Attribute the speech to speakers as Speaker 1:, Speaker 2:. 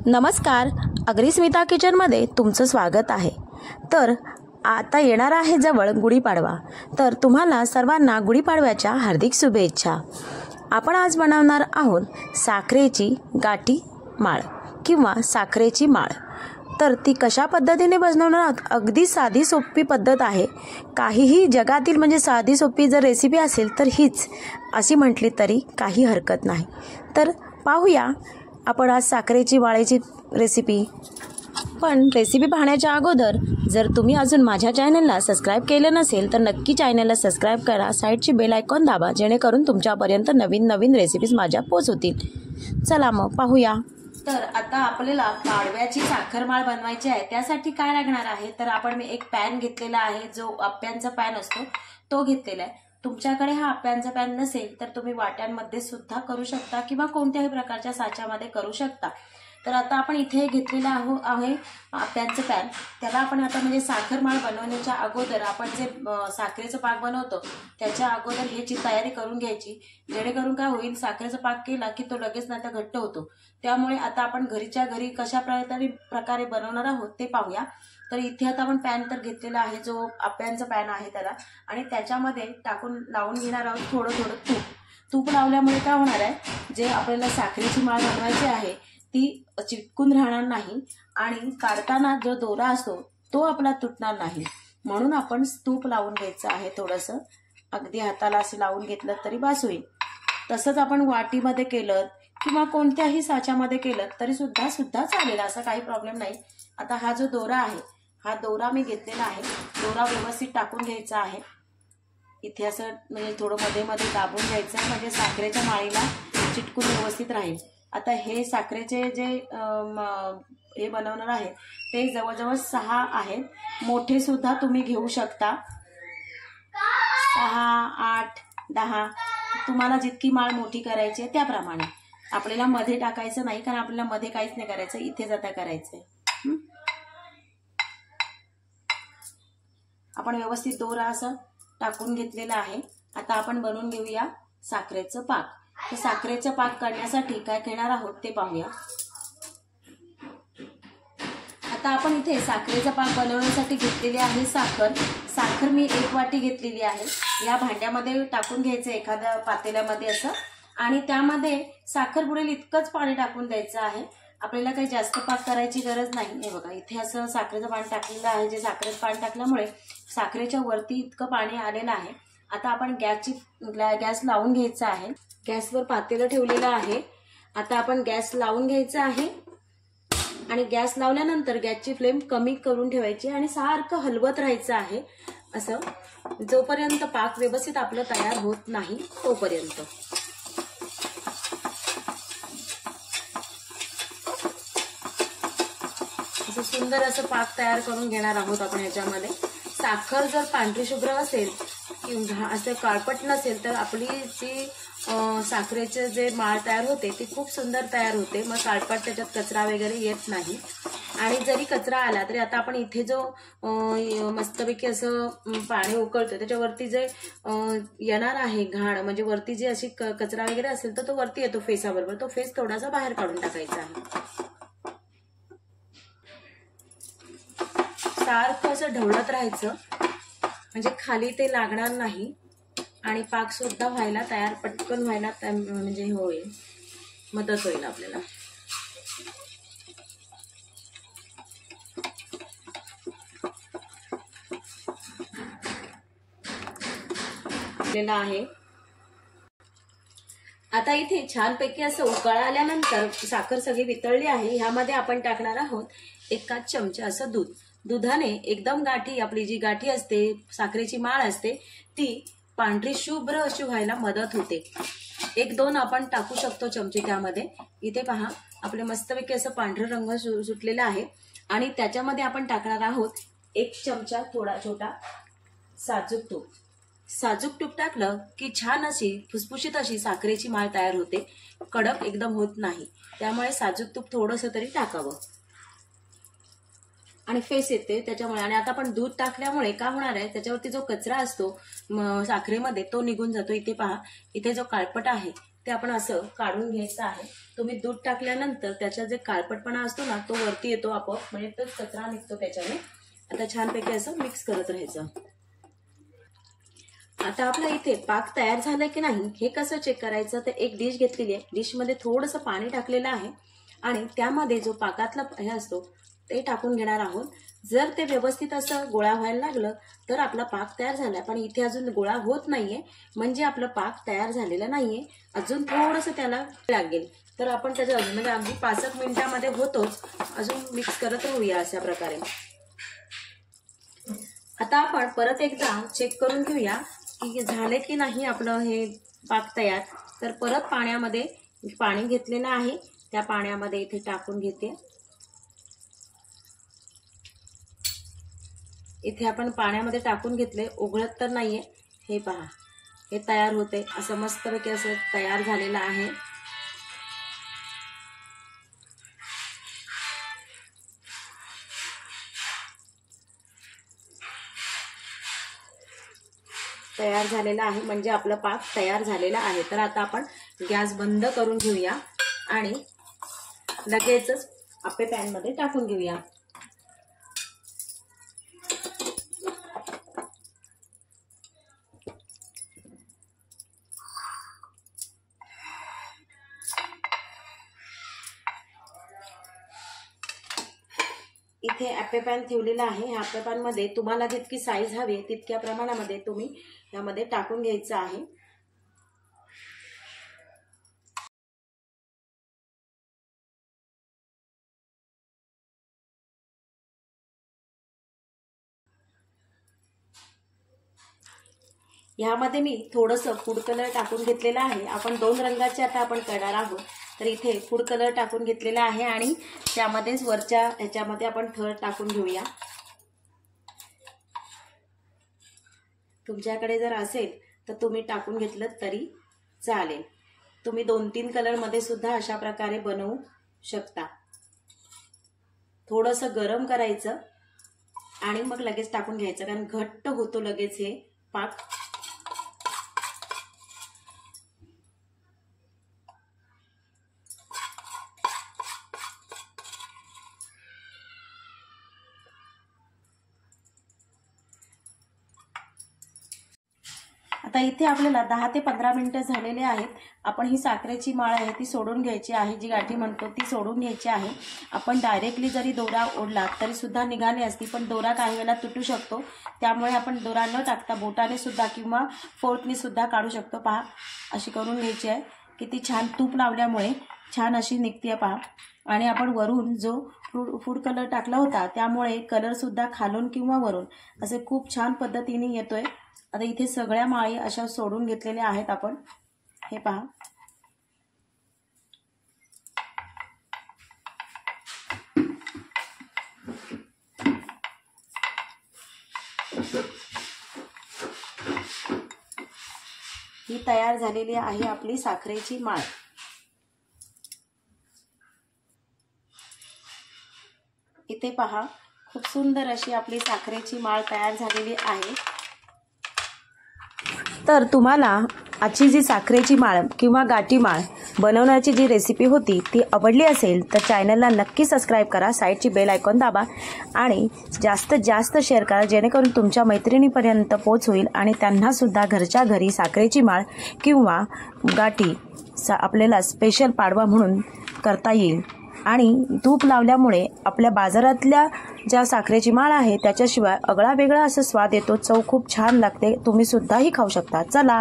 Speaker 1: नमस्कार, अग्रिस्मिता किचनमध्ये तुमचं स्वागत आहे। तर आता येणार आहे जवळ गुढीपाडवा, तर तुम्हाला सर्वांना गुढीपाडव्याच्या हार्दिक शुभेच्छा। आपण आज बनवणार आहोत साखरेची गाठी माळ किंवा साखरेची माळ। तर ती कशा पद्धतीने बनवणार आहोत, अगदी साधी सोपी पद्धत आहे। काहीही जगातील म्हणजे साधी सोपी जर रेसिपी असेल तर हीच अशी म्हटली तरी काही हरकत नाही। तर पाहूया आपण आज साखरेची माळेची रेसिपी। पण रेसिपी पाहण्याच्या अगोदर जर तुम्ही अजून माझ्या चॅनलला सबस्क्राईब केलं नसेल तर नक्की चॅनलला सबस्क्राईब करा, साईडची बेल आयकॉन दाबा, जेणेकरून तुमच्यापर्यंत नवीन नवीन रेसिपीज माझ्या पोहोचतील। चला मग पाहूया। तर आता आपल्याला पाडव्याची साखर माळ बनवायची आहे। त्यासाठी काय लागणार आहे, तर आपण मी एक पॅन घेतलेला आहे, जो आप्यांचा पॅन असतो तो घेतलेला आहे। तुमच्याकडे हा आप्यांचा पॅन नसेल तर तुम्ही वाट्यांमध्ये सुद्धा करू शकता किंवा कोणत्याही प्रकारच्या साच्यामध्ये करू शकता। तर आता आपण इथे घेतलेला आहे आप्यांचं पॅन। त्याला आपण आता म्हणजे साखर माळ बनवण्याच्या अगोदर आपण जे साखरेचं पाक बनवतो त्याच्या अगोदर ह्याची तयारी करून घ्यायची, जेणेकरून काय होईल, साखरेचा पाक केला की तो लगेच नाही तर घट्ट होतो। त्यामुळे आता आपण घरीच्या घरी कशा प्रकारे बनवणार आहोत ते पाहूया। तर इथे आता आपण पॅन तर घेतलेला आहे, जो आप्यांचा पॅन आहे त्याला, आणि त्याच्यामध्ये टाकून लावून घेणार आहोत थोडं थोडं तूप। तूप लावल्यामुळे काय होणार आहे, जे आपल्याला साखरेची माळ बनवायची आहे ती चिटकून राहणार नाही आणि काढताना जो दोरा असतो तो आपला तुटणार नाही, म्हणून आपण तूप लावून घ्यायचं आहे थोडंसं। अगदी हाताला असं लावून घेतलं तरी बास होईल। तसंच आपण वाटीमध्ये केलं किंवा कोणत्याही साच्यामध्ये केलं तरी सुद्धा चालेल, असा काही प्रॉब्लेम नाही। आता हा जो दोरा आहे, हा दोरा मी घेतलेला आहे, दोरा व्यवस्थित टाकून घ्यायचा आहे। इथे असं म्हणजे थोडं मध्ये मध्ये दाबून घ्यायचं, म्हणजे साखरेच्या माळीला चिटकून व्यवस्थित राहील। आता हे साखरेचे जे हे बनवणार आहे ते जवळजवळ 6 आहेत। मोठे सुद्धा तुम्ही घेऊ शकता, 6, 8, 10, तुम्हाला जितकी माळ मोठी करायची आहे त्याप्रमाणे। आपल्याला मध्ये टाकायचं नाही, कारण आपल्याला मध्ये काहीच नाही करायचं, इथेच आता करायचंय। आपण व्यवस्थित दोरा असं टाकून घेतलेला आहे। आता आपण बनवून घेऊया साखरेचं पाक। तर साखरेचं पाक करण्यासाठी काय घेणार आहोत ते पाहूया। आता आपण इथे साखरेचा पाक बनवण्यासाठी घेतलेली आहे साखर मी 1 वाटी घेतलेली आहे। या भांड्यामध्ये टाकून घ्यायचं एखाद्या पातेल्यामध्ये असं, आणि त्यामध्ये साखर बुडेल इतकंच पाणी टाकून द्यायचं आहे। आपल्याला काही जास्त पाक करायची गरज नाही। हे बघा, इथे असं साखरेचं पाणी टाकलेलं आहे, जे साखरेचं पाणी टाकल्यामुळे साखरेच्या वरती इतकं पाणी आलेलं आहे। आता आपण गॅस लावून घ्यायचा आहे। गॅसवर पातेलं ठेवलेलं आहे। आता आपण गॅस लावून घ्यायचा आहे आणि गॅस लावल्यानंतर गॅसची फ्लेम कमी करून ठेवायची आणि सारखं हलवत राहायचं आहे, असं जोपर्यंत पाक व्यवस्थित आपलं तयार होत नाही तोपर्यंत। असं सुंदर असं पाक तयार करून घेणार आहोत आपण याच्यामध्ये। साखर जर पांढरी शुभ्र असेल किंवा असं काळपट नसेल तर आपली जी साखरेचे जे माळ तयार होते ती खूप सुंदर तयार होते। मग काळपट त्याच्यात कचरा वगैरे येत नाही, आणि जरी कचरा आला तरी आता आपण इथे जो मस्तपैकी असं पाणी उकळतो त्याच्यावरती जे येणार आहे घाण, म्हणजे वरती जी अशी कचरा वगैरे असेल तर तो वरती येतो फेसाबरोबर, तो फेस थोडासा बाहेर काढून टाकायचा आहे। सारखं असं ढवळत राहायचं, म्हणजे खाली ते लागणार नाही आणि पाक सुद्धा व्हायला तयार, पटकन व्हायला म्हणजे होईल, मदत होईल आपल्याला। आहे आता इथे छानपैकी असं उकळ आल्यानंतर साखर सगळी वितळली आहे। ह्यामध्ये आपण टाकणार आहोत 1 चमचा असं दूध। दुधाने एकदम गाठी, आपली जी गाठी असते साखरेची माळ असते ती पांढरी शुभ्र अशी व्हायला मदत होते। 1-2 आपण टाकू शकतो चमचे त्यामध्ये। इथे पहा, आपले मस्तपैकी असं पांढरा रंग सुटलेला आहे, आणि त्याच्यामध्ये आपण टाकणार आहोत 1 चमचा थोडा छोटा साजूक तूप। साजूक तूप टाकलं की छान अशी फुसफुशीत अशी साखरेची माळ तयार होते, कडक एकदम होत नाही, त्यामुळे साजूक तूप थोडंसं तरी टाकावं आणि फेस येते त्याच्यामुळे। आणि आता आपण दूध टाकल्यामुळे काय होणार आहे, त्याच्यावरती जो कचरा असतो साखरेमध्ये तो निघून जातो। इथे पहा, इथे जो काळपट आहे ते आपण असं काढून घ्यायचं आहे। तुम्ही दूध टाकल्यानंतर त्याचा जे काळपटपणा असतो ना तो वरती येतो आपोआप, म्हणजे तो कचरा निघतो त्याच्याने। आता छानपैकी असं मिक्स करत राहायचं। आता आपला इथे पाक तयार झाला की नाही हे कसं चेक करायचं, तर एक डिश घेतलेली आहे, डिश मध्ये थोडंसं पाणी टाकलेलं आहे आणि त्यामध्ये जो पाकातला हे असतो ते टाकून घेणार आहोत। जर ते व्यवस्थित असं गोळा व्हायला लागलं तर आपला पाक तयार झाला, पण इथे अजून गोळा होत नाहीये, म्हणजे आपला पाक तयार झालेला नाहीये, अजून थोडंसं त्याला लागेल। तर आपण त्याच्या म्हणजे अगदी 5 मिनिटांमध्ये होतोच, अजून मिक्स करत राहूया अशा प्रकारे। आता आपण परत एकदा चेक करून घेऊया की झाले की नाही आपलं हे पाक तयार। तर परत पाण्यामध्ये पाणी घेतलेलं आहे, त्या पाण्यामध्ये इथे टाकून घेते। इथे आपण पाण्यामध्ये टाकून घेतले, उघळत तर नाहीये, हे पहा हे तयार होते, असं मस्तपैकी असं तयार झालेलं आहे। तयार झालेला आहे, म्हणजे आपला पाक तयार झालेला आहे। तर आता आपण गॅस बंद करून घेऊया आणि लगेचच आप्पे पॅन मध्ये टाकून घेऊया। इथे आप्पे पॅन ठेवलेला आहे। ह्या आप्पे पॅन मध्ये तुम्हाला जितकी साईज हवी तितक्या प्रमाणामध्ये तुम्ही यामध्ये टाकून घ्यायचं आहे। यामध्ये मी थोडंसं फूड कलर टाकून घेतलेला आहे। आपण 2 रंगाचे आता आपण करणार आहोत, तर इथे फूड कलर टाकून घेतलेला आहे आणि त्यामध्येच वरच्या ह्याच्यामध्ये आपण थर टाकून घेऊया। तुमच्याकडे जर असेल तर तुम्ही टाकून घेतलं तरी चालेल। तुम्ही 2-3 कलर मध्ये सुद्धा अशा प्रकारे बनवू शकता। थोडंसं गरम करायचं आणि मग लगेच टाकून घ्यायचं, कारण घट्ट होतो लगेच हे पाक। आता इथे आपल्याला 10 ते 15 मिनिटं झालेले आहेत। आपण ही साखरेची माळ आहे ती सोडून घ्यायची आहे, जी गाठी म्हणतो ती सोडून घ्यायची आहे। आपण डायरेक्टली जरी दोरा ओढला तरी सुद्धा निघाली असती, पण दोरा काही वेळेला तुटू शकतो, त्यामुळे आपण दोरा न टाकता बोटाने सुद्धा किंवा फोर्कने सुद्धा काढू शकतो। पहा अशी करून घ्यायची आहे। किती छान तूप लावल्यामुळे छान अशी निघते पहा। आणि आपण वरून जो फूड कलर टाकला होता त्यामुळे कलर सुद्धा खालून किंवा वरून असे खूप छान पद्धतीने येतोय। आता इथे सगळ्या माळी अशा सोडून घेतलेल्या आहेत आपण, हे पहा। ही तयार झालेली आहे आपली साखरेची माळ। इथे पहा खूप सुंदर अशी आपली साखरेची माळ तयार झालेली आहे। तर तुम्हाला आजची जी साखरेची माळ किंवा गाठी माळ बनवण्याची जी रेसिपी होती ती आवडली असेल तर चॅनलला नक्की सबस्क्राईब करा, साईडची बेल आयकॉन दाबा आणि जास्तीत जास्त शेअर करा, जेणेकरून तुमच्या मैत्रिणीपर्यंत पोहोच होईल आणि त्यांना सुद्धा घरच्या घरी साखरेची माळ किंवा गाठी आपल्याला स्पेशल पाडवा म्हणून करता येईल। आणि तूप लावल्यामुळे आपल्या बाजारातल्या ज्या साखरेची माळ आहे त्याच्याशिवाय आगळा वेगळा असा स्वाद येतो, चव खूप छान लागते। तुम्ही सुद्धा ही खाऊ शकता। चला।